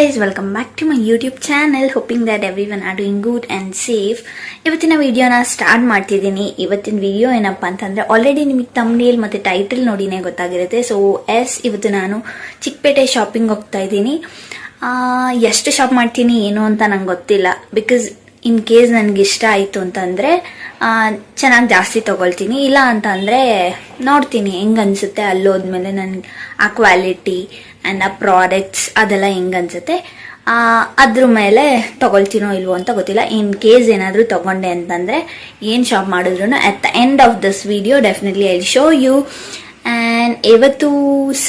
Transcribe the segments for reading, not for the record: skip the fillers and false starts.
guys, welcome back to my YouTube channel. Hoping that everyone are doing good and safe. ಇವತ್ತಿನ ವಿಡಿಯೋನ start ಮಾಡ್ತಿದ್ದೀನಿ. ಇವತ್ತಿನ video ಏನಪ್ಪ ಅಂತಂದ್ರೆ ಆಲ್ರೆಡಿ ನಿಮಗೆ ಥಂಬ್ನೇಲ್ ಮತ್ತೆ ಟೈಟಲ್ ನೋಡಿನೇ ಗೊತ್ತಾಗಿರುತ್ತೆ. ಸೊ ಇವತ್ತು ನಾನು ಚಿಕ್ಪೇಟೆ ಶಾಪಿಂಗ್ ಹೋಗ್ತಾ ಇದ್ದೀನಿ. ಎಷ್ಟು ಶಾಪ್ ಮಾಡ್ತೀನಿ ಏನು ಅಂತ ನಂಗೆ ಗೊತ್ತಿಲ್ಲ. ಬಿಕಾಸ್ ಇನ್ ಕೇಸ್ ನನಗೆ ಇಷ್ಟ ಆಯಿತು ಅಂತಂದರೆ ಚೆನ್ನಾಗಿ ಜಾಸ್ತಿ ತೊಗೊಳ್ತೀನಿ. ಇಲ್ಲ ಅಂತ ಅಂದರೆ ನೋಡ್ತೀನಿ ಹೆಂಗೆ ಅನಿಸುತ್ತೆ ಅಲ್ಲೋದ್ಮೇಲೆ ನನಗೆ ಆ ಕ್ವಾಲಿಟಿ ಆ್ಯಂಡ್ ಆ ಪ್ರಾಡಕ್ಟ್ಸ್ ಅದೆಲ್ಲ ಹೆಂಗೆ ಅನಿಸುತ್ತೆ ಅದ್ರ ಮೇಲೆ ತೊಗೊಳ್ತೀನೋ ಇಲ್ವೋ ಅಂತ ಗೊತ್ತಿಲ್ಲ. ಇನ್ ಕೇಸ್ ಏನಾದರೂ ತೊಗೊಂಡೆ ಅಂತಂದರೆ ಏನು ಶಾಪ್ ಮಾಡಿದ್ರು at the end of this video definitely I show you. And ಇವತ್ತು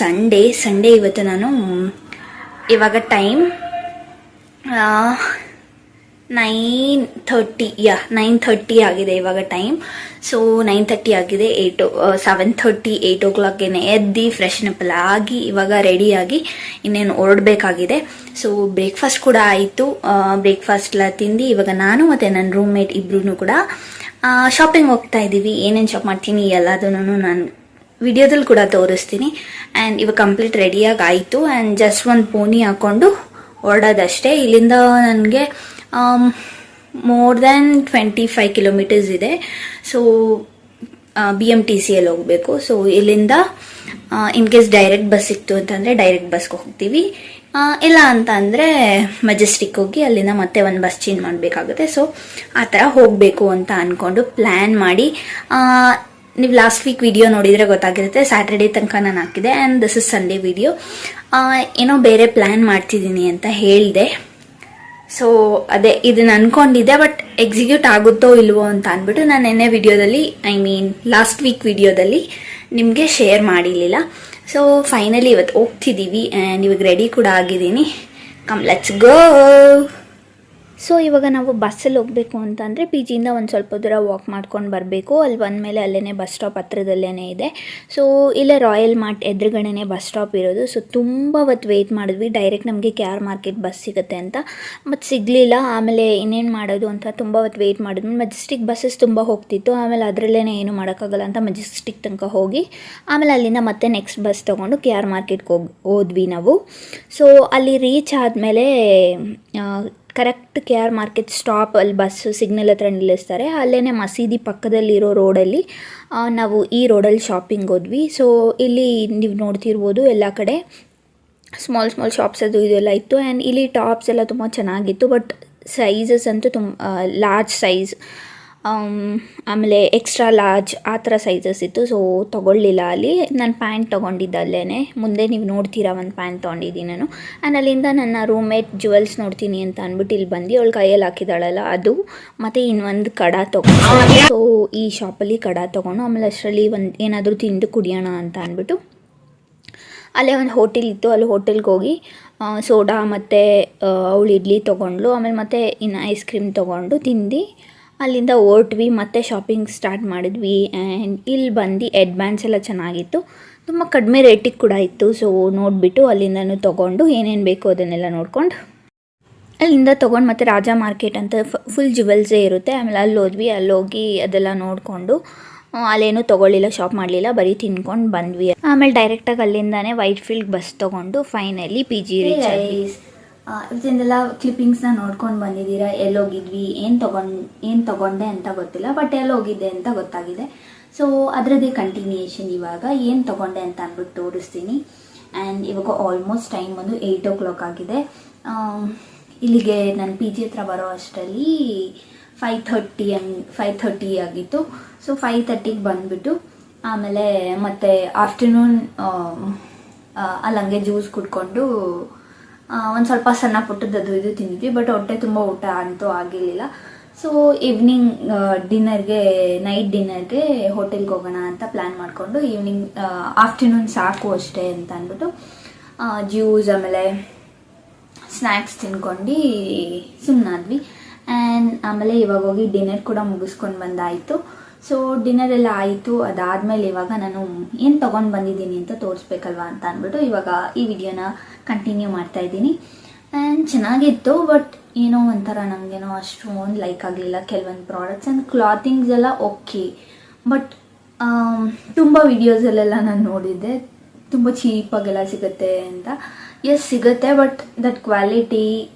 ಸಂಡೇ ಇವತ್ತು ನಾನು ಇವಾಗ ಟೈಮ್ 9:30 ಆಗಿದೆ ಇವಾಗ ಟೈಮ್. ಸೊ 9:30 ಆಗಿದೆ. 7:30 8 o'clockಗೆ ಎದ್ದು ಫ್ರೆಶ್ನಪ್ ಎಲ್ಲ ಆಗಿ ಇವಾಗ ರೆಡಿಯಾಗಿ ಇನ್ನೇನು ಹೊರಡಬೇಕಾಗಿದೆ. ಸೊ ಬ್ರೇಕ್ಫಾಸ್ಟ್ ಕೂಡ ಆಯಿತು. ಬ್ರೇಕ್ಫಾಸ್ಟ್ ಎಲ್ಲ ತಿಂದು ಇವಾಗ ನಾನು ಮತ್ತು ನನ್ನ ರೂಮ್ಮೇಟ್ ಇಬ್ರು ಕೂಡ ಶಾಪಿಂಗ್ ಹೋಗ್ತಾ ಇದ್ದೀವಿ. ಏನೇನು ಶಾಪ್ ಮಾಡ್ತೀನಿ ಎಲ್ಲದನ್ನು ನಾನು ವಿಡಿಯೋದಲ್ಲಿ ಕೂಡ ತೋರಿಸ್ತೀನಿ. ಆ್ಯಂಡ್ ಇವಾಗ ಕಂಪ್ಲೀಟ್ ರೆಡಿಯಾಗಿ ಆಯಿತು. ಆ್ಯಂಡ್ ಜಸ್ಟ್ ಒಂದು ಪೋನಿ ಹಾಕ್ಕೊಂಡು ಹೊರಡೋದಷ್ಟೇ. ಇಲ್ಲಿಂದ ನನಗೆ ಮೋರ್ ದ್ಯಾನ್ 25 ಕಿಲೋಮೀಟರ್ಸ್ ಇದೆ. ಸೊ BMTCಯಲ್ಲಿ ಹೋಗಬೇಕು. ಸೊ ಇಲ್ಲಿಂದ ಇನ್ ಕೇಸ್ ಡೈರೆಕ್ಟ್ ಬಸ್ ಸಿಕ್ತು ಅಂತಂದರೆ ಡೈರೆಕ್ಟ್ ಬಸ್ಗೆ ಹೋಗ್ತೀವಿ. ಇಲ್ಲ ಅಂತ ಅಂದರೆ ಮೆಜೆಸ್ಟಿಕ್ ಹೋಗಿ ಅಲ್ಲಿಂದ ಮತ್ತೆ ಒಂದು ಬಸ್ ಚೇಂಜ್ ಮಾಡಬೇಕಾಗುತ್ತೆ. ಸೊ ಆ ಥರ ಹೋಗಬೇಕು ಅಂತ ಅಂದ್ಕೊಂಡು ಪ್ಲ್ಯಾನ್ ಮಾಡಿ, ನೀವು ಲಾಸ್ಟ್ ವೀಕ್ ವಿಡಿಯೋ ನೋಡಿದರೆ ಗೊತ್ತಾಗಿರುತ್ತೆ. ಸ್ಯಾಟರ್ಡೇ ತನಕ ನಾನು ಹಾಕಿದೆ and this is Sunday video. ಏನೋ ಬೇರೆ ಪ್ಲ್ಯಾನ್ ಮಾಡ್ತಿದ್ದೀನಿ ಅಂತ ಹೇಳಿದೆ. ಸೊ ಅದೇ ಇದನ್ನ ಅನ್ಕೊಂಡಿದ್ದೆ, ಬಟ್ ಎಕ್ಸಿಕ್ಯೂಟ್ ಆಗುತ್ತೋ ಇಲ್ವೋ ಅಂತ ಅಂದ್ಬಿಟ್ಟು ನಾನು ನೆನ್ನೆ ವಿಡಿಯೋದಲ್ಲಿ ಲಾಸ್ಟ್ ವೀಕ್ ವಿಡಿಯೋದಲ್ಲಿ ನಿಮಗೆ ಶೇರ್ ಮಾಡಿರಲಿಲ್ಲ. ಸೊ ಫೈನಲಿ ಇವತ್ತು ಹೋಗ್ತಿದ್ದೀವಿ ಆ್ಯಂಡ್ ಇವಾಗ ರೆಡಿ ಕೂಡ ಆಗಿದ್ದೀನಿ. Come let's go. ಸೊ ಇವಾಗ ನಾವು ಬಸ್ಸಲ್ಲಿ ಹೋಗಬೇಕು ಅಂತಂದರೆ ಪಿ ಜಿಯಿಂದ ಒಂದು ಸ್ವಲ್ಪ ದೂರ ವಾಕ್ ಮಾಡ್ಕೊಂಡು ಬರಬೇಕು. ಅಲ್ಲಿ ಬಂದಮೇಲೆ ಅಲ್ಲೇ ಬಸ್ ಸ್ಟಾಪ್ ಹತ್ರದಲ್ಲೇ ಇದೆ. ಸೊ ಇಲ್ಲೇ ರಾಯಲ್ ಮಾರ್ಟ್ ಎದುರುಗಡೆನೇ ಬಸ್ ಸ್ಟಾಪ್ ಇರೋದು. ಸೊ ತುಂಬ ಹೊತ್ತು ವೆಯ್ಟ್ ಮಾಡಿದ್ವಿ ಡೈರೆಕ್ಟ್ ನಮಗೆ KR ಮಾರ್ಕೆಟ್ ಬಸ್ ಸಿಗುತ್ತೆ ಅಂತ, ಮತ್ತು ಸಿಗಲಿಲ್ಲ. ಆಮೇಲೆ ಇನ್ನೇನು ಮಾಡೋದು ಅಂತ ತುಂಬ ಹೊತ್ತು ವೆಯ್ಟ್ ಮಾಡಿದ್ವಿ. ಮೆಜೆಸ್ಟಿಕ್ ಬಸ್ಸಸ್ ತುಂಬ ಹೋಗ್ತಿತ್ತು. ಆಮೇಲೆ ಅದರಲ್ಲೇ ಏನು ಮಾಡೋಕ್ಕಾಗಲ್ಲ ಅಂತ ಮೆಜೆಸ್ಟಿಕ್ ತನಕ ಹೋಗಿ ಆಮೇಲೆ ಅಲ್ಲಿಂದ ಮತ್ತೆ ನೆಕ್ಸ್ಟ್ ಬಸ್ ತೊಗೊಂಡು KR ಮಾರ್ಕೆಟ್ಗೆ ಹೋದ್ವಿ ನಾವು. ಸೊ ಅಲ್ಲಿ ರೀಚ್ ಆದಮೇಲೆ ಕರೆಕ್ಟ್ KR ಮಾರ್ಕೆಟ್ ಸ್ಟಾಪ್ ಅಲ್ಲಿ ಬಸ್ಸು ಸಿಗ್ನಲ್ ಹತ್ರ ನಿಲ್ಲಿಸ್ತಾರೆ. ಅಲ್ಲೇ ಮಸೀದಿ ಪಕ್ಕದಲ್ಲಿರೋ ರೋಡಲ್ಲಿ ನಾವು ಈ ರೋಡಲ್ಲಿ ಶಾಪಿಂಗ್ ಹೋದ್ವಿ. ಸೊ ಇಲ್ಲಿ ನೀವು ನೋಡ್ತಿರ್ಬೋದು ಎಲ್ಲ ಕಡೆ ಸ್ಮಾಲ್ ಶಾಪ್ಸ್ ಅದು ಇದೆಲ್ಲ ಇತ್ತು. ಆ್ಯಂಡ್ ಇಲ್ಲಿ ಟಾಪ್ಸ್ ಎಲ್ಲ ತುಂಬ ಚೆನ್ನಾಗಿತ್ತು. ಬಟ್ ಸೈಜಸ್ ಅಂತೂ ಲಾರ್ಜ್ ಸೈಜ್, ಆಮೇಲೆ ಎಕ್ಸ್ಟ್ರಾ ಲಾರ್ಜ್ ಆ ಥರ ಸೈಜಸ್ ಇತ್ತು. ಸೊ ತೊಗೊಳ್ಳಿಲ್ಲ ಅಲ್ಲಿ. ನಾನು ಪ್ಯಾಂಟ್ ತೊಗೊಂಡಿದ್ದೆ ಅಲ್ಲೇ ಮುಂದೆ ನೀವು ನೋಡ್ತೀರಾ ಒಂದು ಪ್ಯಾಂಟ್ ತೊಗೊಂಡಿದ್ದೀನಿ ನಾನು. ಆ್ಯಂಡ್ ಅಲ್ಲಿಂದ ನನ್ನ ರೂಮ್ಮೇಟ್ ಜುವೆಲ್ಸ್ ನೋಡ್ತೀನಿ ಅಂತ ಅಂದ್ಬಿಟ್ಟು ಇಲ್ಲಿ ಬಂದು ಅವಳು ಕೈಯಲ್ಲಿ ಹಾಕಿದಾಳಲ್ಲ ಅದು, ಮತ್ತು ಇನ್ನೊಂದು ಕಡ ತೊಗೊಂಡು. ಸೊ ಈ ಶಾಪಲ್ಲಿ ಕಡ ತೊಗೊಂಡು ಆಮೇಲೆ ಅಷ್ಟರಲ್ಲಿ ಏನಾದರೂ ತಿಂದು ಕುಡಿಯೋಣ ಅಂತ ಅಂದ್ಬಿಟ್ಟು ಅಲ್ಲೇ ಒಂದು ಹೋಟೆಲ್ ಇತ್ತು. ಅಲ್ಲಿ ಹೋಟೆಲ್ಗೆ ಹೋಗಿ ಸೋಡಾ ಮತ್ತು ಅವಳು ಇಡ್ಲಿ ತೊಗೊಂಡ್ಳು. ಆಮೇಲೆ ಮತ್ತೆ ಇನ್ನು ಐಸ್ ಕ್ರೀಮ್ ತೊಗೊಂಡು ತಿಂದು ಅಲ್ಲಿಂದ ಹೊರಟ್ವಿ. ಮತ್ತೆ ಶಾಪಿಂಗ್ ಸ್ಟಾರ್ಟ್ ಮಾಡಿದ್ವಿ. ಆ್ಯಂಡ್ ಇಲ್ಲಿ ಬಂದು ಬ್ಯಾಂಡ್ಸ್ ಎಲ್ಲ ಚೆನ್ನಾಗಿತ್ತು, ತುಂಬ ಕಡಿಮೆ ರೇಟಿಗೆ ಕೂಡ ಇತ್ತು. ಸೊ ನೋಡಿಬಿಟ್ಟು ಅಲ್ಲಿಂದನೂ ತೊಗೊಂಡು ಏನೇನು ಬೇಕು ಅದನ್ನೆಲ್ಲ ನೋಡ್ಕೊಂಡು ಅಲ್ಲಿಂದ ತೊಗೊಂಡು ಮತ್ತೆ ರಾಜ ಮಾರ್ಕೆಟ್ ಅಂತ ಫುಲ್ ಜುವೆಲ್ಸೇ ಇರುತ್ತೆ. ಆಮೇಲೆ ಅಲ್ಲಿ ಹೋದ್ವಿ. ಅಲ್ಲೋಗಿ ಅದೆಲ್ಲ ನೋಡಿಕೊಂಡು ಅಲ್ಲೇನೂ ತೊಗೊಳ್ಳಿಲ್ಲ, ಶಾಪ್ ಮಾಡಲಿಲ್ಲ, ಬರೀ ತಿನ್ಕೊಂಡು ಬಂದ್ವಿ. ಆಮೇಲೆ ಡೈರೆಕ್ಟಾಗಿ ಅಲ್ಲಿಂದಾನೇ ವೈಟ್ ಫೀಲ್ಡ್ ಬಸ್ ತೊಗೊಂಡು ಫೈನಲಿ PG ರೀಚ್ ಆದ್ವಿ. ಇದನ್ನೆಲ್ಲ ಕ್ಲಿಪ್ಪಿಂಗ್ಸ್ನ ನೋಡ್ಕೊಂಡು ಬಂದಿದ್ದೀರಾ. ಎಲ್ಲೋಗಿದ್ವಿ, ಏನು ತೊಗೊಂಡೆ ಅಂತ ಗೊತ್ತಿಲ್ಲ, ಬಟ್ ಎಲ್ಲೋಗಿದ್ದೆ ಅಂತ ಗೊತ್ತಾಗಿದೆ. ಸೊ ಅದರದ್ದೇ ಕಂಟಿನ್ಯೂಯೇಷನ್ ಇವಾಗ ಏನು ತೊಗೊಂಡೆ ಅಂತ ಅಂದ್ಬಿಟ್ಟು ತೋರಿಸ್ತೀನಿ. ಆ್ಯಂಡ್ ಇವಾಗ ಆಲ್ಮೋಸ್ಟ್ ಟೈಮ್ ಒಂದು 8 o'clock ಆಗಿದೆ. ಇಲ್ಲಿಗೆ ನಾನು PG ಹತ್ರ ಬರೋ ಅಷ್ಟರಲ್ಲಿ 5:30 ಆಗಿತ್ತು. ಸೊ 5:30ಗೆ ಬಂದುಬಿಟ್ಟು ಆಮೇಲೆ ಮತ್ತೆ ಆಫ್ಟರ್ನೂನ್ ಅಲ್ಲಂಗೆ ಜ್ಯೂಸ್ ಕುಡ್ಕೊಂಡು ಒಂದು ಸ್ವಲ್ಪ ಸಣ್ಣ ಪುಟ್ಟದ್ದು ಇದು ತಿಂದಿದ್ವಿ. ಬಟ್ ಹೊಟ್ಟೆ ತುಂಬ ಊಟ ಅಂತೂ ಆಗಿರಲಿಲ್ಲ. ಸೊ ಈವ್ನಿಂಗ್ ನೈಟ್ ಡಿನ್ನರ್ಗೆ ಹೋಟೆಲ್ಗೆ ಹೋಗೋಣ ಅಂತ ಪ್ಲ್ಯಾನ್ ಮಾಡಿಕೊಂಡು ಆಫ್ಟರ್ನೂನ್ ಸಾಕು ಅಷ್ಟೇ ಅಂತ ಅಂದ್ಬಿಟ್ಟು ಜ್ಯೂಸ್ ಆಮೇಲೆ ಸ್ನ್ಯಾಕ್ಸ್ ತಿನ್ಕೊಂಡು ಸುಮ್ಮನಾದ್ವಿ. ಆ್ಯಂಡ್ ಆಮೇಲೆ ಇವಾಗ ಹೋಗಿ ಡಿನ್ನರ್ ಕೂಡ ಮುಗಿಸ್ಕೊಂಡು ಬಂದಾಯಿತು. ಸೊ ಡಿನ್ನರ್ ಎಲ್ಲ ಆಯಿತು. ಅದಾದಮೇಲೆ ಇವಾಗ ನಾನು ಏನು ತೊಗೊಂಡು ಬಂದಿದ್ದೀನಿ ಅಂತ ತೋರಿಸ್ಬೇಕಲ್ವಾ ಅಂತ ಅಂದ್ಬಿಟ್ಟು ಇವಾಗ ಈ ವಿಡಿಯೋನ ಕಂಟಿನ್ಯೂ ಮಾಡ್ತಾಯಿದ್ದೀನಿ. ಆ್ಯಂಡ್ ಚೆನ್ನಾಗಿತ್ತು, ಬಟ್ ಏನೋ ಒಂಥರ ನನಗೇನೋ ಅಷ್ಟೊಂದು ಲೈಕ್ ಆಗಲಿಲ್ಲ ಕೆಲವೊಂದು ಪ್ರಾಡಕ್ಟ್ಸ್. ಆ್ಯಂಡ್ ಕ್ಲಾತಿಂಗ್ಸ್ ಎಲ್ಲ ಓಕೆ, ಬಟ್ ತುಂಬ ವಿಡಿಯೋಸಲ್ಲೆಲ್ಲ ನಾನು ನೋಡಿದ್ದೆ ತುಂಬ ಚೀಪಾಗೆಲ್ಲ ಸಿಗುತ್ತೆ ಅಂತ. ಎಸ್ ಸಿಗುತ್ತೆ, ಬಟ್ ದಟ್ ಕ್ವಾಲಿಟಿ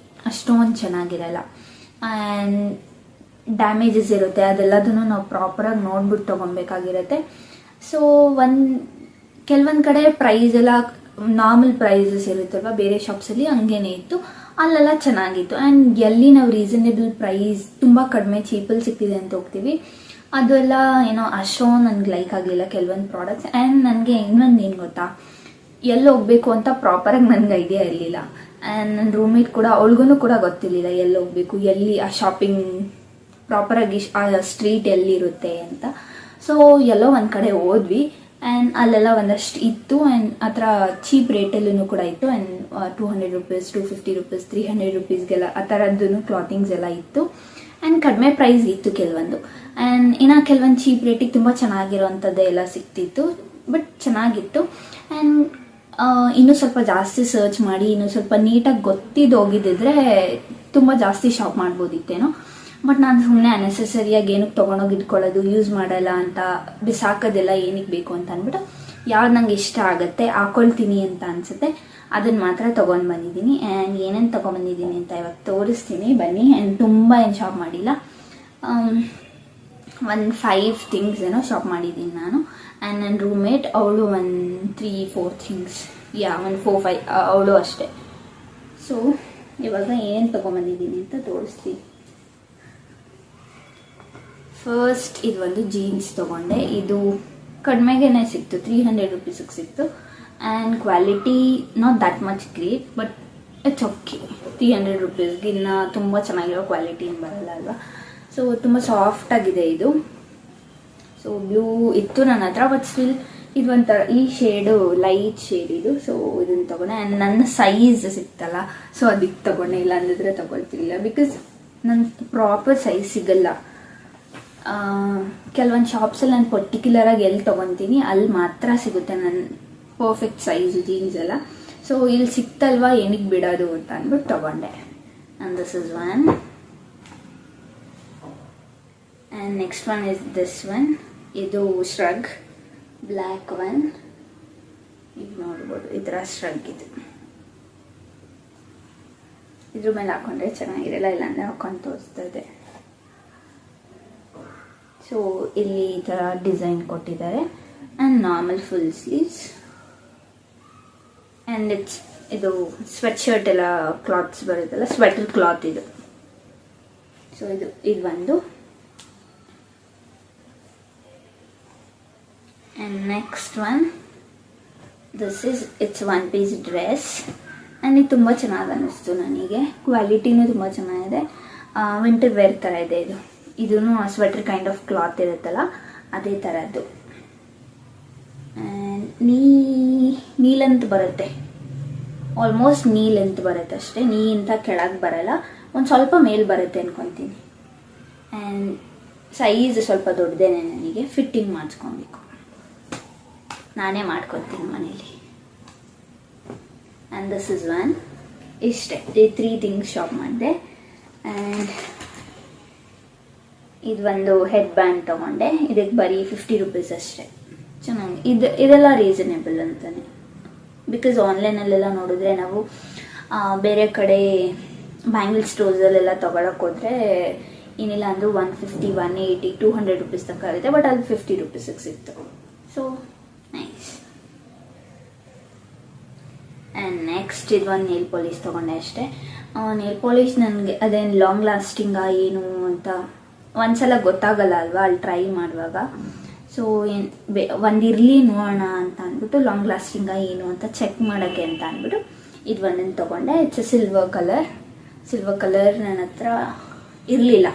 ಅಷ್ಟೊಂದು ಚೆನ್ನಾಗಿರಲ್ಲ ಆ್ಯಂಡ್ ಡ್ಯಾಮೇಜಸ್ ಇರುತ್ತೆ. ಅದೆಲ್ಲದನ್ನು ನಾವು ಪ್ರಾಪರಾಗಿ ನೋಡ್ಬಿಟ್ಟು ತೊಗೊಬೇಕಾಗಿರುತ್ತೆ. ಸೊ ಕೆಲವೊಂದು ಕಡೆ ಪ್ರೈಸ್ ಎಲ್ಲ ನಾರ್ಮಲ್ ಪ್ರೈಸಸ್ ಇರುತ್ತಲ್ವ, ಬೇರೆ ಶಾಪ್ಸಲ್ಲಿ ಹಂಗೇನೆ ಇತ್ತು, ಅಲ್ಲೆಲ್ಲ ಚೆನ್ನಾಗಿತ್ತು. ಆ್ಯಂಡ್ ಎಲ್ಲಿ ನಾವು ರೀಸನೇಬಲ್ ಪ್ರೈಸ್ ತುಂಬ ಕಡಿಮೆ ಚೀಪಲ್ಲಿ ಸಿಗ್ತಿದೆ ಅಂತ ಹೋಗ್ತೀವಿ, ಅದೆಲ್ಲ ಏನೋ ಅಷ್ಟೊಂದು ನನಗೆ ಲೈಕ್ ಆಗಲಿಲ್ಲ ಕೆಲವೊಂದು ಪ್ರಾಡಕ್ಟ್ಸ್. ಆ್ಯಂಡ್ ನನಗೆ ಇನ್ನೊಂದು ಏನು ಗೊತ್ತಾ, ಎಲ್ಲಿ ಹೋಗ್ಬೇಕು ಅಂತ ಪ್ರಾಪರಾಗಿ ನನಗೆ ಐಡಿಯಾ ಇರಲಿಲ್ಲ. ಆ್ಯಂಡ್ ನನ್ನ ರೂಮ್ಮೇಟ್ ಕೂಡ, ಅವಳಿಗೂ ಕೂಡ ಗೊತ್ತಿರಲಿಲ್ಲ ಎಲ್ಲಿ ಹೋಗ್ಬೇಕು, ಎಲ್ಲಿ ಆ ಶಾಪಿಂಗ್ ಪ್ರಾಪರಾಗಿ ಆ ಸ್ಟ್ರೀಟ್ ಎಲ್ಲಿರುತ್ತೆ ಅಂತ. ಸೊ ಎಲ್ಲೋ ಒಂದು ಕಡೆ ಹೋದ್ವಿ ಆ್ಯಂಡ್ ಅಲ್ಲೆಲ್ಲ ಒಂದಷ್ಟು ಇತ್ತು ಆ್ಯಂಡ್ ಆ ಥರ ಚೀಪ್ ರೇಟಲ್ಲೂ ಕೂಡ ಇತ್ತು. ಆ್ಯಂಡ್ 200 ರೂಪೀಸ್, 250 ರೂಪೀಸ್, 300 ರೂಪೀಸ್ಗೆಲ್ಲ ಆ ಥರದ್ದು ಕ್ಲಾತಿಂಗ್ಸ್ ಎಲ್ಲ ಇತ್ತು. ಆ್ಯಂಡ್ ಕಡಿಮೆ ಪ್ರೈಸ್ ಇತ್ತು ಕೆಲವೊಂದು. ಆ್ಯಂಡ್ ಇನ್ನು ಕೆಲವೊಂದು ಚೀಪ್ ರೇಟಿಗೆ ತುಂಬ ಚೆನ್ನಾಗಿರೋವಂಥದ್ದೇ ಎಲ್ಲ ಸಿಗ್ತಿತ್ತು, ಬಟ್ ಚೆನ್ನಾಗಿತ್ತು. ಆ್ಯಂಡ್ ಇನ್ನೂ ಸ್ವಲ್ಪ ಜಾಸ್ತಿ ಸರ್ಚ್ ಮಾಡಿ, ಇನ್ನೂ ಸ್ವಲ್ಪ ನೀಟಾಗಿ ಗೊತ್ತಿದ್ದು ಹೋಗಿದ್ದಿದ್ರೆ ತುಂಬ ಜಾಸ್ತಿ ಶಾಪ್ ಮಾಡ್ಬೋದಿತ್ತೇನೋ. ಬಟ್ ನಾನು ಸುಮ್ಮನೆ ಅನ್ನೆಸೆಸರಿಯಾಗಿ ಏನಕ್ಕೆ ತೊಗೊಂಡೋಗಿ ಇಟ್ಕೊಳ್ಳೋದು, ಯೂಸ್ ಮಾಡಲ್ಲ ಅಂತ ಬಿಸಾಕೋದೆಲ್ಲ ಏನಕ್ಕೆ ಬೇಕು ಅಂತ ಅಂದ್ಬಿಟ್ಟು, ಯಾವ್ದು ನಂಗೆ ಇಷ್ಟ ಆಗುತ್ತೆ ಹಾಕೊಳ್ತೀನಿ ಅಂತ ಅನಿಸುತ್ತೆ ಅದನ್ನು ಮಾತ್ರ ತೊಗೊಂಡು ಬಂದಿದ್ದೀನಿ. ಆ್ಯಂಡ್ ಏನೇನು ತೊಗೊಂಬಂದಿದ್ದೀನಿ ಅಂತ ಇವಾಗ ತೋರಿಸ್ತೀನಿ ಬನ್ನಿ. ಆ್ಯಂಡ್ ತುಂಬ ಏನು ಶಾಪ್ ಮಾಡಿಲ್ಲ, ಒಂದು 5 ಥಿಂಗ್ಸ್ ಏನೋ ಶಾಪ್ ಮಾಡಿದ್ದೀನಿ ನಾನು. ಆ್ಯಂಡ್ ನನ್ನ ರೂಮ್ಮೇಟ್ ಅವಳು ಒಂದು 3-4 ಥಿಂಗ್ಸ್, ಒಂದು 4-5 ಅವಳು ಅಷ್ಟೇ. ಸೊ ಇವಾಗ ಏನು ತೊಗೊಂಬಂದಿದ್ದೀನಿ ಅಂತ ತೋರಿಸ್ತೀನಿ. ಫಸ್ಟ್ ಇದು ಒಂದು ಜೀನ್ಸ್ ತೊಗೊಂಡೆ. ಇದು ಕಡಿಮೆಗೇ ಸಿಕ್ತು, 300 ರೂಪೀಸಿಗೆ ಸಿಕ್ತು. And quality not that much great, but it's okay. 300 ರೂಪೀಸ್ಗೆ ಇನ್ನು ತುಂಬ ಚೆನ್ನಾಗಿರೋ ಕ್ವಾಲಿಟಿ ಏನು ಬರಲ್ಲ ಅಲ್ವಾ. ಸೊ ತುಂಬ ಸಾಫ್ಟಾಗಿದೆ ಇದು. ಸೊ ಬ್ಲೂ ಇತ್ತು ನನ್ನ ಹತ್ರ, ಬಟ್ ಸ್ಟಿಲ್ ಇದು ಒಂಥರ ಈ ಶೇಡು ಲೈಟ್ ಶೇಡ್ ಇದು. ಸೊ ಇದನ್ನು ತೊಗೊಂಡೆ. ಆ್ಯಂಡ್ ನನ್ನ ಸೈಜ್ ಸಿಕ್ತಲ್ಲ, ಸೊ ಅದಕ್ಕೆ ತೊಗೊಂಡೆ, ಇಲ್ಲ ಅಂದಿದ್ರೆ ತೊಗೊಳ್ತಿರ್ಲಿಲ್ಲ. ಬಿಕಾಸ್ ನನ್ನ ಪ್ರಾಪರ್ ಸೈಜ್ ಸಿಗಲ್ಲ. ಕೆಲವೊಂದು ಶಾಪ್ಸಲ್ಲಿ ನಾನು ಪರ್ಟಿಕ್ಯುಲರಾಗಿ ಎಲ್ಲಿ ತೊಗೊತೀನಿ ಅಲ್ಲಿ ಮಾತ್ರ ಸಿಗುತ್ತೆ ನನ್ನ ಪರ್ಫೆಕ್ಟ್ ಸೈಜು ಜೀನ್ಸ್ ಎಲ್ಲ. ಸೊ ಇಲ್ಲಿ ಸಿಕ್ತಲ್ವಾ ಏನಕ್ಕೆ ಬಿಡೋದು ಅಂತ ಅಂದ್ಬಿಟ್ಟು ತೊಗೊಂಡೆ. And this is one. And next one is this one. ಇದು ಶ್ರಗ್ ಬ್ಲ್ಯಾಕ್ ಒನ್. ಇದು ನೋಡ್ಬೋದು, ಈ ಥರ ಶ್ರಗ್ ಇದು. ಇದ್ರ ಮೇಲೆ ಹಾಕೊಂಡ್ರೆ ಚೆನ್ನಾಗಿರಲ್ಲ, ಇಲ್ಲಾಂದರೆ ಹಾಕೊಂಡು ತೋರಿಸ್ತಾ ಇದೆ. ಸೊ ಇಲ್ಲಿ ಈ ಥರ ಡಿಸೈನ್ ಕೊಟ್ಟಿದ್ದಾರೆ. And normal full sleeves. And ಇದು ಸ್ವೆಟ್ ಶರ್ಟ್ ಎಲ್ಲ ಕ್ಲಾತ್ಸ್ ಬರುತ್ತಲ್ಲ, ಸ್ವೆಟರ್ ಕ್ಲಾತ್ ಇದು. ಸೊ ಇದು ಒಂದು. And next one, it's 1 piece dress. And ಇದು ತುಂಬ ಚೆನ್ನಾಗಿ ಅನ್ನಿಸ್ತು ನನಗೆ. ಕ್ವಾಲಿಟಿನೂ ತುಂಬ ಚೆನ್ನಾಗಿದೆ. ವಿಂಟರ್ ವೇರ್ ಥರ ಇದೆ ಇದು. ಇದೂ ಸ್ವೆಟರ್ ಕೈಂಡ್ ಆಫ್ ಕ್ಲಾತ್ ಇರುತ್ತಲ್ಲ ಅದೇ ಥರದ್ದು. ಆ್ಯಂಡ್ ನೀ ಲೆಂತ್ ಬರುತ್ತೆ, ಆಲ್ಮೋಸ್ಟ್ ನೀ ಲೆಂತ್ ಬರುತ್ತೆ ಅಷ್ಟೇ, ನೀಂತ ಕೆಳಗೆ ಬರಲ್ಲ, ಒಂದು ಸ್ವಲ್ಪ ಮೇಲ್ ಬರುತ್ತೆ ಅನ್ಕೊತೀನಿ. ಆ್ಯಂಡ್ ಸೈಜ್ ಸ್ವಲ್ಪ ದೊಡ್ಡದೇನೆ, ನನಗೆ ಫಿಟ್ಟಿಂಗ್ ಮಾಡಿಸ್ಕೊಬೇಕು, ನಾನೇ ಮಾಡ್ಕೊತೀನಿ ಮನೇಲಿ. And this is one. ಇಷ್ಟೇ, ಈ 3 ಥಿಂಗ್ಸ್ ಶಾಪ್ ಮಾಡಿದೆ. ಆ್ಯಂಡ್ ಇದು ಒಂದು ಹೆಡ್ ಬ್ಯಾಂಡ್ ತೊಗೊಂಡೆ. ಇದಕ್ಕೆ ಬರೀ 50 ರೂಪೀಸ್ ಅಷ್ಟೇ. ಚೆನ್ನಾಗಿ ಇದೆಲ್ಲ ರೀಸನೇಬಲ್ ಅಂತಾನೆ. ಬಿಕಾಸ್ ಆನ್ಲೈನಲ್ಲೆಲ್ಲ ನೋಡಿದ್ರೆ ನಾವು ಬೇರೆ ಕಡೆ ಬ್ಯಾಂಗಲ್ ಸ್ಟೋರ್ಸಲ್ಲೆಲ್ಲ ತೊಗೊಳಕ್ಕೆ ಹೋದರೆ ಏನಿಲ್ಲ ಅಂದರೂ 150, 180, 200 ರೂಪೀಸ್ ತನಕ ಇರುತ್ತೆ. ಬಟ್ ಅಲ್ಲಿ 50 ರೂಪೀಸಿಗೆ ಸಿಕ್ತು. So nice. ಆ್ಯಂಡ್ ನೆಕ್ಸ್ಟ್ ಇದು ಒಂದು ನೇಲ್ ಪಾಲಿಶ್ ತೊಗೊಂಡೆ ಅಷ್ಟೇ. ನೇಲ್ ಪಾಲಿಶ್ ನನಗೆ ಅದೇನು ಲಾಂಗ್ ಲಾಸ್ಟಿಂಗಾ ಏನು ಅಂತ ಒಂದ್ಸಲ ಗೊತ್ತಾಗಲ್ಲ ಅಲ್ವಾ ಅಲ್ಲಿ ಟ್ರೈ ಮಾಡುವಾಗ. ಸೊ ಒಂದಿರಲಿ ನೋಡೋಣ ಅಂತ ಅಂದ್ಬಿಟ್ಟು, ಲಾಂಗ್ ಲಾಸ್ಟಿಂಗ ಏನು ಅಂತ ಚೆಕ್ ಮಾಡೋಕ್ಕೆ ಅಂತ ಅಂದ್ಬಿಟ್ಟು ಇದು ಒಂದನ್ನು ತೊಗೊಂಡೆ. ಇಟ್ಸ್ ಸಿಲ್ವರ್ ಕಲರ್ ನನ್ನ ಹತ್ರ ಇರಲಿಲ್ಲ.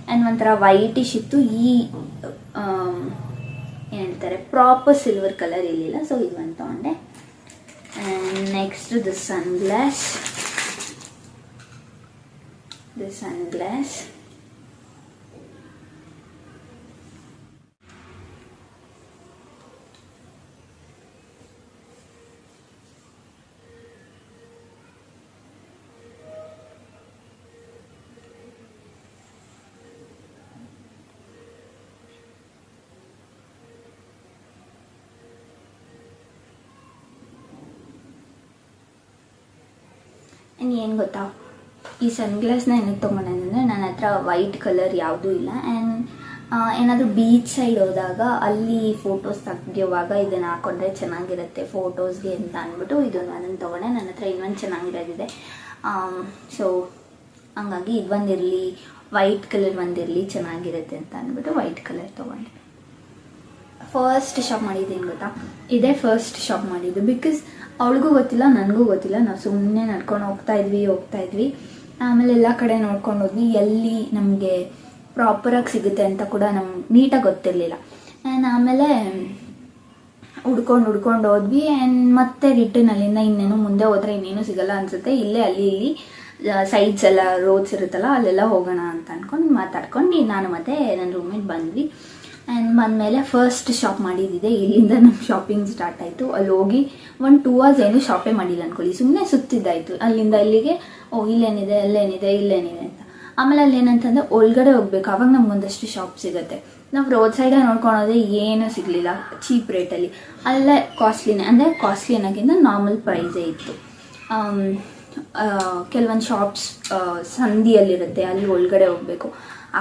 ಆ್ಯಂಡ್ ಒಂಥರ ವೈಟಿಶ್ ಇತ್ತು. ಏನು ಹೇಳ್ತಾರೆ, ಪ್ರಾಪರ್ ಸಿಲ್ವರ್ ಕಲರ್ ಇರಲಿಲ್ಲ. ಸೊ ಇದು ಒಂದು ತೊಗೊಂಡೆ. And next this sunglass. And ಏನು ಗೊತ್ತಾ, ಈ ಸನ್ಗ್ಲಾಸ್ನ ಏನಕ್ಕೆ ತೊಗೊಂಡಿದ್ದಂದರೆ ನನ್ನ ಹತ್ರ ವೈಟ್ ಕಲರ್ ಯಾವುದೂ ಇಲ್ಲ. ಆ್ಯಂಡ್ ಏನಾದರೂ ಬೀಚ್ ಸೈಡ್ ಹೋದಾಗ ಅಲ್ಲಿ ಫೋಟೋಸ್ ತೆಗೆಯುವಾಗ ಇದನ್ನು ಹಾಕ್ಕೊಂಡ್ರೆ ಚೆನ್ನಾಗಿರುತ್ತೆ ಫೋಟೋಸ್ಗೆ ಅಂತ ಅಂದ್ಬಿಟ್ಟು ಇದನ್ನು ಅದನ್ನು ತೊಗೊಂಡೆ. ನನ್ನ ಹತ್ರ ಇನ್ನೊಂದು ಚೆನ್ನಾಗಿರೋದಿದೆ. ಸೊ ಹಂಗಾಗಿ ಇದು ಒಂದಿರಲಿ, ವೈಟ್ ಕಲರ್ ಒಂದಿರಲಿ, ಚೆನ್ನಾಗಿರುತ್ತೆ ಅಂತ ಅಂದ್ಬಿಟ್ಟು ವೈಟ್ ಕಲರ್ ತೊಗೊಂಡೆ. ಫಸ್ಟ್ ಶಾಪ್ ಮಾಡಿದ್ದೇನು ಗೊತ್ತಾ, ಇದೇ ಫಸ್ಟ್ ಶಾಪ್ ಮಾಡಿದ್ದು. ಬಿಕಾಸ್ ಅವಳಿಗೂ ಗೊತ್ತಿಲ್ಲ, ನನಗೂ ಗೊತ್ತಿಲ್ಲ. ನಾವು ಸುಮ್ಮನೆ ನಡ್ಕೊಂಡು ಹೋಗ್ತಾ ಇದ್ವಿ. ಆಮೇಲೆ ಎಲ್ಲ ಕಡೆ ನೋಡ್ಕೊಂಡು ಹೋದ್ವಿ. ಎಲ್ಲಿ ನಮಗೆ ಪ್ರಾಪರಾಗಿ ಸಿಗುತ್ತೆ ಅಂತ ಕೂಡ ನಮ್ಗೆ ನೀಟಾಗಿ ಗೊತ್ತಿರಲಿಲ್ಲ. ಆ್ಯಂಡ್ ಆಮೇಲೆ ಹುಡ್ಕೊಂಡು ಹೋದ್ವಿ. ಆ್ಯಂಡ್ ಮತ್ತೆ ರಿಟರ್ನ್ ಅಲ್ಲಿಂದ ಇನ್ನೇನು ಮುಂದೆ ಹೋದರೆ ಇನ್ನೇನು ಸಿಗಲ್ಲ ಅನಿಸುತ್ತೆ. ಇಲ್ಲೇ ಅಲ್ಲಿ ಇಲ್ಲಿ ಸೈಡ್ಸ್ ಎಲ್ಲ ರೋಡ್ಸ್ ಇರುತ್ತಲ್ಲ ಅಲ್ಲೆಲ್ಲ ಹೋಗೋಣ ಅಂತ ಅಂದ್ಕೊಂಡು ಮಾತಾಡ್ಕೊಂಡು ನಾನು ಮತ್ತು ನನ್ನ ರೂಮ್ಮೇಟ್ ಬಂದ್ವಿ. ಆ್ಯಂಡ್ ಬಂದಮೇಲೆ ಫಸ್ಟ್ ಶಾಪ್ ಮಾಡಿದ್ದಿದೆ. ಇಲ್ಲಿಂದ ನಮ್ಮ ಶಾಪಿಂಗ್ ಸ್ಟಾರ್ಟ್ ಆಯಿತು. ಅಲ್ಲಿ ಹೋಗಿ 1-2 hours ಏನು ಶಾಪೇ ಮಾಡಿಲ್ಲ ಅಂದ್ಕೊಳ್ಳಿ, ಸುಮ್ಮನೆ ಸುತ್ತಿದ್ದಾಯಿತು ಅಲ್ಲಿಂದ ಇಲ್ಲಿಗೆ. ಇಲ್ಲೇನಿದೆ ಅಲ್ಲೇನಿದೆ ಇಲ್ಲೇನಿದೆ ಅಂತ. ಆಮೇಲೆ ಅಲ್ಲಿ ಏನಂತಂದರೆ ಒಳಗಡೆ ಹೋಗ್ಬೇಕು, ಆವಾಗ ನಮ್ಗೊಂದಷ್ಟು ಶಾಪ್ ಸಿಗುತ್ತೆ. ನಾವು ರೋಡ್ ಸೈಡೇ ನೋಡ್ಕೊಳೋದೆ ಏನೂ ಸಿಗಲಿಲ್ಲ ಚೀಪ್ ರೇಟಲ್ಲಿ. ಅಲ್ಲೇ ಕಾಸ್ಟ್ಲಿನೇ, ಅಂದರೆ ಕಾಸ್ಟ್ಲಿ ಅನ್ನೋಕ್ಕಿಂತ ನಾರ್ಮಲ್ ಪ್ರೈಸೇ ಇತ್ತು. ಕೆಲವೊಂದು ಶಾಪ್ಸ್ ಸಂದಿಯಲ್ಲಿರುತ್ತೆ, ಅಲ್ಲಿ ಒಳಗಡೆ ಹೋಗಬೇಕು.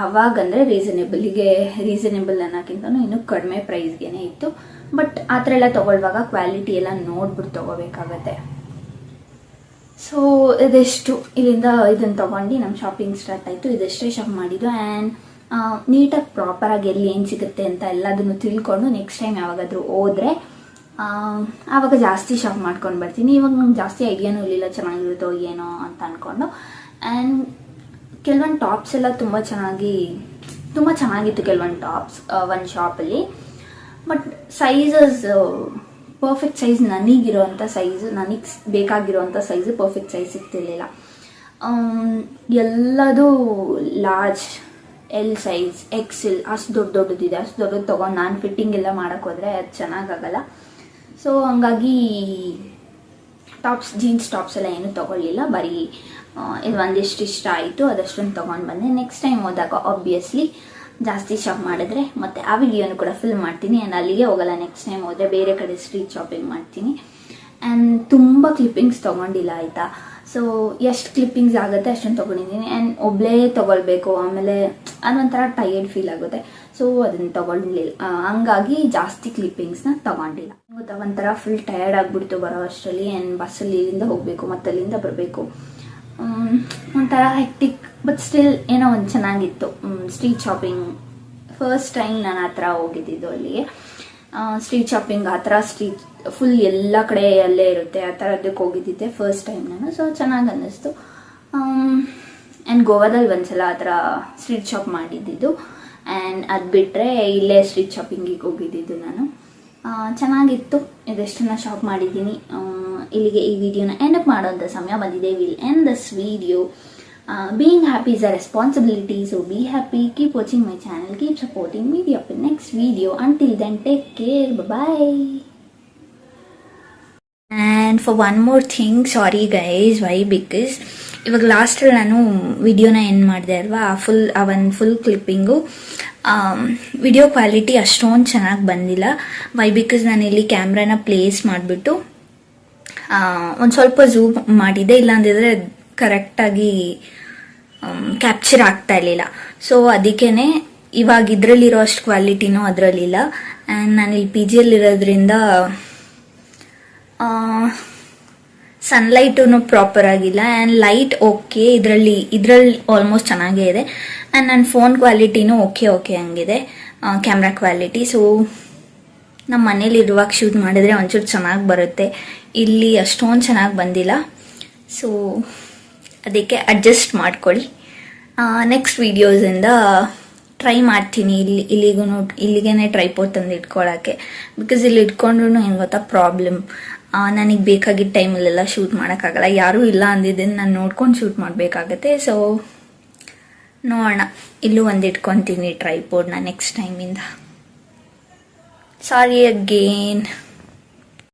ಆವಾಗಂದರೆ ರೀಸನೇಬಲ್ ಅನ್ನೋಕ್ಕಿಂತನೂ ಇನ್ನೂ ಕಡಿಮೆ ಪ್ರೈಸ್ಗೆ ಇತ್ತು. ಬಟ್ ಆ ಥರ ಎಲ್ಲ ತೊಗೊಳ್ಳುವಾಗ ಕ್ವಾಲಿಟಿ ಎಲ್ಲ ನೋಡ್ಬಿಟ್ಟು ತೊಗೋಬೇಕಾಗತ್ತೆ. ಸೊ ಇದೆಷ್ಟು ಇಲ್ಲಿಂದ ಇದನ್ನು ತೊಗೊಂಡು ನಮ್ಮ ಶಾಪಿಂಗ್ ಸ್ಟಾರ್ಟ್ ಆಯಿತು. ಇದೆಷ್ಟೇ ಶಾಪ್ ಮಾಡಿದ್ದು. ಆ್ಯಂಡ್ ನೀಟಾಗಿ ಪ್ರಾಪರಾಗಿ ಎಲ್ಲಿ ಏನು ಸಿಗುತ್ತೆ ಅಂತ ಎಲ್ಲದನ್ನು ತಿಳ್ಕೊಂಡು ನೆಕ್ಸ್ಟ್ ಟೈಮ್ ಯಾವಾಗಾದರೂ ಹೋದರೆ ಆವಾಗ ಜಾಸ್ತಿ ಶಾಪ್ ಮಾಡ್ಕೊಂಡು ಬರ್ತೀನಿ. ಇವಾಗ ನಂಗೆ ಜಾಸ್ತಿ ಐಡಿಯಾನೂ ಇರಲಿಲ್ಲ ಚೆನ್ನಾಗಿರುತ್ತೋ ಏನೋ ಅಂತ ಅಂದ್ಕೊಂಡು. ಆ್ಯಂಡ್ ಕೆಲವೊಂದು ಟಾಪ್ಸ್ ಎಲ್ಲ ತುಂಬ ಚೆನ್ನಾಗಿತ್ತು ಕೆಲವೊಂದು ಟಾಪ್ಸ್ ಒಂದು ಶಾಪಲ್ಲಿ. ಬಟ್ ಸೈಜಸ್ ಪರ್ಫೆಕ್ಟ್ ಸೈಜ್, ನನಗಿರೋವಂಥ ಸೈಜು, ನನಗೆ ಬೇಕಾಗಿರೋವಂಥ ಸೈಜು ಪರ್ಫೆಕ್ಟ್ ಸೈಜ್ ಸಿಗ್ತಿರ್ಲಿಲ್ಲ. ಎಲ್ಲದೂ ಲಾರ್ಜ್, ಎಲ್ ಸೈಜ್, ಎಕ್ಸೆಲ್ ಅಷ್ಟು ದೊಡ್ಡದಿದೆ. ಅಷ್ಟು ದೊಡ್ಡದು ತೊಗೊಂಡು ನಾನು ಫಿಟ್ಟಿಂಗ್ ಎಲ್ಲ ಮಾಡೋಕ್ಕೆ ಹೋದರೆ ಅದು ಚೆನ್ನಾಗಾಗಲ್ಲ. ಸೊ ಹಂಗಾಗಿ ಜೀನ್ಸ್ ಟಾಪ್ಸ್ ಎಲ್ಲ ಏನೂ ತೊಗೊಳ್ಳಿಲ್ಲ. ಬರೀ ಇದು ಒಂದಿಷ್ಟು ಇಷ್ಟ ಆಯಿತು, ಅದಷ್ಟೊಂದು ತೊಗೊಂಡು ಬಂದೆ. ನೆಕ್ಸ್ಟ್ ಟೈಮ್ ಹೋದಾಗ ಆಬ್ವಿಯಸ್ಲಿ ಜಾಸ್ತಿ ಶಾಪ್ ಮಾಡಿದ್ರೆ ಮತ್ತು ಆ ವಿಡಿಯೋನು ಕೂಡ ಫಿಲ್ಮ್ ಮಾಡ್ತೀನಿ. ಆ್ಯಂಡ್ ಅಲ್ಲಿಗೆ ಹೋಗಲ್ಲ, ನೆಕ್ಸ್ಟ್ ಟೈಮ್ ಹೋದರೆ ಬೇರೆ ಕಡೆ ಸ್ಟ್ರೀಟ್ ಶಾಪಿಂಗ್ ಮಾಡ್ತೀನಿ. ಆ್ಯಂಡ್ ತುಂಬ ಕ್ಲಿಪ್ಪಿಂಗ್ಸ್ ತೊಗೊಂಡಿಲ್ಲ ಆಯಿತಾ. ಸೊ ಎಷ್ಟು ಕ್ಲಿಪ್ಪಿಂಗ್ಸ್ ಆಗುತ್ತೆ ಅಷ್ಟೊಂದು ತೊಗೊಂಡಿದ್ದೀನಿ. ಆ್ಯಂಡ್ ಒಬ್ಬಳೇ ತೊಗೊಳ್ಬೇಕು, ಆಮೇಲೆ ಅದೊಂಥರ ಟಯರ್ಡ್ ಫೀಲ್ ಆಗುತ್ತೆ. ಸೊ ಅದನ್ನು ತೊಗೊಳ್ಲಿಲ್ಲ, ಹಂಗಾಗಿ ಜಾಸ್ತಿ ಕ್ಲಿಪ್ಪಿಂಗ್ಸ್ನ ತೊಗೊಂಡಿಲ್ಲ. ಗೊತ್ತಾ, ಒಂಥರ ಫುಲ್ ಟಯರ್ಡ್ ಆಗಿಬಿಡ್ತು ಬರೋ ಅಷ್ಟರಲ್ಲಿ. ಆ್ಯಂಡ್ ಬಸ್ಸಲ್ಲಿ ಇಲ್ಲಿಂದ ಹೋಗಬೇಕು ಮತ್ತು ಅಲ್ಲಿಂದ ಬರಬೇಕು, ಒಂಥರ ಹೆಕ್ಟಿಕ್. ಬಟ್ ಸ್ಟಿಲ್ ಏನೋ ಒಂದು ಚೆನ್ನಾಗಿತ್ತು. ಸ್ಟ್ರೀಟ್ ಶಾಪಿಂಗ್ ಫಸ್ಟ್ ಟೈಮ್ ನಾನು ಆ ಥರ ಹೋಗಿದ್ದಿದ್ದು ಅಲ್ಲಿಗೆ. ಸ್ಟ್ರೀಟ್ ಶಾಪಿಂಗ್ ಆ ಥರ ಸ್ಟ್ರೀಟ್ ಫುಲ್ ಎಲ್ಲ ಕಡೆ ಅಲ್ಲೇ ಇರುತ್ತೆ, ಆ ಥರದಕ್ಕೆ ಹೋಗಿದ್ದಿದ್ದೆ ಫಸ್ಟ್ ಟೈಮ್ ನಾನು. ಸೊ ಚೆನ್ನಾಗಿ ಅನ್ನಿಸ್ತು. ಆ್ಯಂಡ್ ಗೋವಾದಲ್ಲಿ ಒಂದ್ಸಲ ಆ ಥರ ಸ್ಟ್ರೀಟ್ ಶಾಪ್ ಮಾಡಿದ್ದಿದ್ದು. ಆ್ಯಂಡ್ ಅದು ಬಿಟ್ಟರೆ ಇಲ್ಲೇ ಸ್ಟ್ರೀಟ್ ಶಾಪಿಂಗಿಗೆ ಹೋಗಿದ್ದಿದ್ದು ನಾನು. ಚೆನ್ನಾಗಿತ್ತು. ಇದೆಷ್ಟನ್ನ ಶಾಪ್ ಮಾಡಿದ್ದೀನಿ. ಇಲ್ಲಿಗೆ ಈ ವಿಡಿಯೋನ ಎಂಡ್ ಅಪ್ ಮಾಡೋಂಥ ಸಮಯ ಬಂದಿದೆ. Will end this video. Being happy is a responsibility, so be happy. Keep watching my channel, keep supporting me. Be up in next video. Until then, take care. Bye-bye. And for one more thing, sorry guys, why? Because ಇವಾಗ ಲಾಸ್ಟಲ್ಲಿ ನಾನು ವಿಡಿಯೋನ end ಮಾಡಿದೆ ಅಲ್ವಾ, full clipping video quality ಅಷ್ಟೊಂದು ಚೆನ್ನಾಗಿ ಬಂದಿಲ್ಲ. Y? Because ನಾನು ಇಲ್ಲಿ ಕ್ಯಾಮ್ರಾನ ಪ್ಲೇಸ್ ಮಾಡಿಬಿಟ್ಟು ಒಂದು ಸ್ವಲ್ಪ ಝೂಮ್ ಮಾಡಿದೆ, ಇಲ್ಲಾಂದಿದ್ರೆ ಕರೆಕ್ಟಾಗಿ ಕ್ಯಾಪ್ಚರ್ ಆಗ್ತಾ ಇರಲಿಲ್ಲ. ಸೊ ಅದಕ್ಕೇ ಇವಾಗ ಇದರಲ್ಲಿರೋ ಅಷ್ಟು ಕ್ವಾಲಿಟಿನೂ ಅದರಲ್ಲಿಲ್ಲ. ಆ್ಯಂಡ್ ನಾನು ಇಲ್ಲಿ ಪಿ ಜಿಯಲ್ಲಿರೋದ್ರಿಂದ ಸನ್ಲೈಟೂ ಪ್ರಾಪರ್ ಆಗಿಲ್ಲ. ಆ್ಯಂಡ್ ಲೈಟ್ ಓಕೆ, ಇದರಲ್ಲಿ ಆಲ್ಮೋಸ್ಟ್ ಚೆನ್ನಾಗೇ ಇದೆ. ಆ್ಯಂಡ್ ನನ್ನ ಫೋನ್ ಕ್ವಾಲಿಟಿನೂ ಓಕೆ ಹಂಗಿದೆ, ಕ್ಯಾಮ್ರಾ ಕ್ವಾಲಿಟಿ. ಸೊ ನಮ್ಮ ಮನೇಲಿ ಇರುವಾಗ ಶೂಟ್ ಮಾಡಿದ್ರೆ ಒಂಚೂರು ಚೆನ್ನಾಗಿ ಬರುತ್ತೆ, ಇಲ್ಲಿ ಅಷ್ಟೊಂದು ಚೆನ್ನಾಗಿ ಬಂದಿಲ್ಲ. ಸೊ ಅದಕ್ಕೆ ಅಡ್ಜಸ್ಟ್ ಮಾಡ್ಕೊಳ್ಳಿ. ನೆಕ್ಸ್ಟ್ ವೀಡಿಯೋಸಿಂದ ಟ್ರೈ ಮಾಡ್ತೀನಿ ಇಲ್ಲಿಗೇ ಟ್ರೈಪೋಡ್ ತಂದು ಇಟ್ಕೊಳ್ಳೋಕ್ಕೆ. ಬಿಕಾಸ್ ಇಲ್ಲಿ ಇಟ್ಕೊಂಡ್ರೂ ಏನು ಗೊತ್ತಾ ಪ್ರಾಬ್ಲಮ್, ನನಗೆ ಬೇಕಾಗಿದ್ದ ಟೈಮಲ್ಲೆಲ್ಲ ಶೂಟ್ ಮಾಡೋಕ್ಕಾಗಲ್ಲ. ಯಾರೂ ಇಲ್ಲ ಅಂದಿದ್ದನ್ನು ನಾನು ನೋಡ್ಕೊಂಡು ಶೂಟ್ ಮಾಡಬೇಕಾಗತ್ತೆ. ಸೊ ನೋಡೋಣ, ಇಲ್ಲೂ ಒಂದು ಇಟ್ಕೊತೀನಿ ಟ್ರೈಪೋಡ್ನ ನೆಕ್ಸ್ಟ್ ಟೈಮಿಂದ. ಸಾರಿ ಅಗೇನ್.